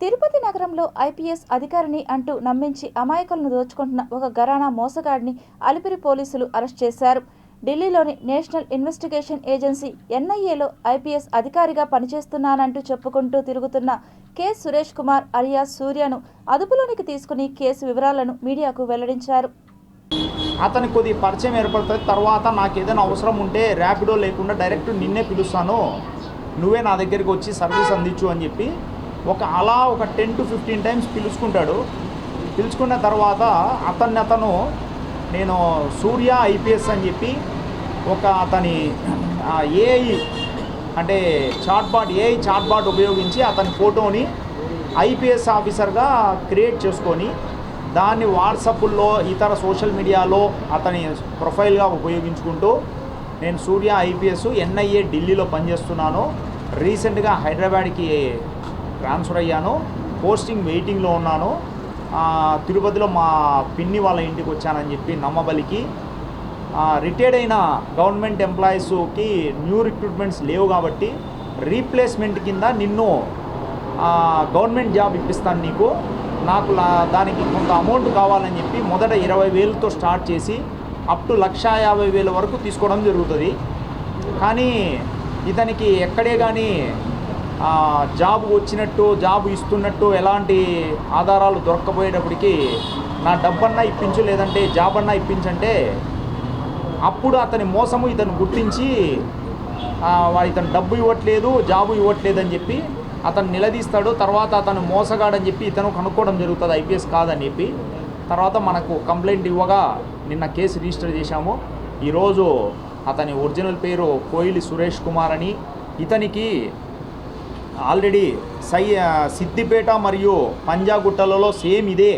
తిరుపతి నగరంలో ఐపీఎస్ అధికారిని అంటూ నమ్మించి అమాయకులను దోచుకుంటున్న ఒక ఘరానా మోసగాడిని అలిపిరి పోలీసులు అరెస్ట్ చేశారు. ఢిల్లీలోని నేషనల్ ఇన్వెస్టిగేషన్ ఏజెన్సీ ఎన్ఐఏలో ఐపీఎస్ అధికారిగా పనిచేస్తున్నానంటూ చెప్పుకుంటూ తిరుగుతున్న కె సురేష్ కుమార్ అలియాస్ సూర్యను అదుపులోనికి తీసుకుని కేసు వివరాలను మీడియాకు వెల్లడించారు. అతని కొద్ది పరిచయం ఏర్పడుతుంది. తర్వాత నాకు ఏదైనా అవసరం ఉంటే ర్యాపిడో లేకుండా డైరెక్ట్ నిన్నే పిలుస్తాను, నువ్వే నా దగ్గరికి వచ్చి సర్వీస్ అందించు అని చెప్పి అలా ఒక 10 to 15 టైమ్స్ పిలుచుకున్న తర్వాత అతను నేను సూర్య ఐపీఎస్ అని చెప్పి అతని ఏఐ అంటే ఏఐ చాట్బాట్ ఉపయోగించి అతని ఫోటోని ఐపీఎస్ ఆఫీసర్గా క్రియేట్ చేసుకొని దాన్ని వాట్సాప్లో ఇతర సోషల్ మీడియాలో అతని ప్రొఫైల్గా ఉపయోగించుకుంటూ నేను సూర్య ఐపీఎస్ ఎన్ఐఏ ఢిల్లీలో పనిచేస్తున్నాను, రీసెంట్గా హైదరాబాద్కి ట్రాన్స్ఫర్ అయ్యాను, పోస్టింగ్ వెయిటింగ్లో ఉన్నాను, తిరుపతిలో మా పిన్ని వాళ్ళ ఇంటికి వచ్చానని చెప్పి నమ్మబలికి రిటైర్డ్ అయిన గవర్నమెంట్ ఎంప్లాయీస్కి న్యూ రిక్రూట్మెంట్స్ లేవు కాబట్టి రీప్లేస్మెంట్ కింద నిన్ను గవర్నమెంట్ జాబ్ ఇప్పిస్తాను, నాకు దానికి కొంత అమౌంట్ కావాలని చెప్పి మొదట 20,000తో స్టార్ట్ చేసి అప్ టు 1,50,000 వరకు తీసుకోవడం జరుగుతుంది. కానీ ఇతనికి ఎక్కడే కానీ జాబ్ వచ్చినట్టు జాబ్ ఇస్తున్నట్టు ఎలాంటి ఆధారాలు దొరక్కపోయేటప్పటికి నా డబ్బన్నా ఇప్పించు లేదంటే జాబ్ అన్నా ఇప్పించంటే అప్పుడు అతని మోసము ఇతను గుర్తించి ఇతను డబ్బు ఇవ్వట్లేదు జాబు ఇవ్వట్లేదు అని చెప్పి అతను నిలదీస్తాడు. తర్వాత అతను మోసగాడని చెప్పి ఇతను కనుక్కోవడం జరుగుతుంది ఐపీఎస్ కాదని చెప్పి. తర్వాత మనకు కంప్లైంట్ ఇవ్వగా నిన్న కేసు రిజిస్టర్ చేశాము. ఈరోజు అతని ఒరిజినల్ పేరు కోయిలి సురేష్ కుమార్ అని, ఇతనికి ఆల్రెడీ సిద్దిపేట మరియు పంజాగుట్టలలో సేమ్ ఇదే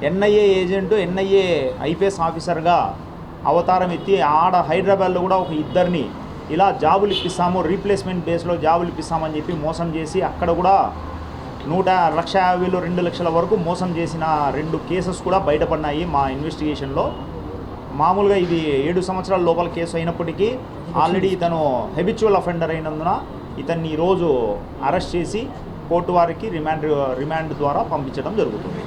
ఎన్ఐఏ ఏజెంటు ఎన్ఐఏ ఐపీఎస్ ఆఫీసర్గా అవతారం ఎత్తి హైదరాబాద్లో కూడా ఒక ఇద్దరిని ఇలా జాబులు ఇప్పిస్తాము, రీప్లేస్మెంట్ బేస్లో జాబులు ఇప్పిస్తామని చెప్పి మోసం చేసి అక్కడ కూడా 1,50,000 2 లక్షల వరకు మోసం చేసిన 2 కేసెస్ కూడా బయటపడినాయి మా ఇన్వెస్టిగేషన్లో. మామూలుగా ఇది 7 సంవత్సరాల లోపల కేసు అయినప్పటికీ ఆల్రెడీ ఇతను హెబిచువల్ అఫెండర్ అయినందున ఇతన్ని ఈరోజు అరెస్ట్ చేసి కోర్టు వారికి రిమాండ్ ద్వారా పంపించడం జరుగుతుంది.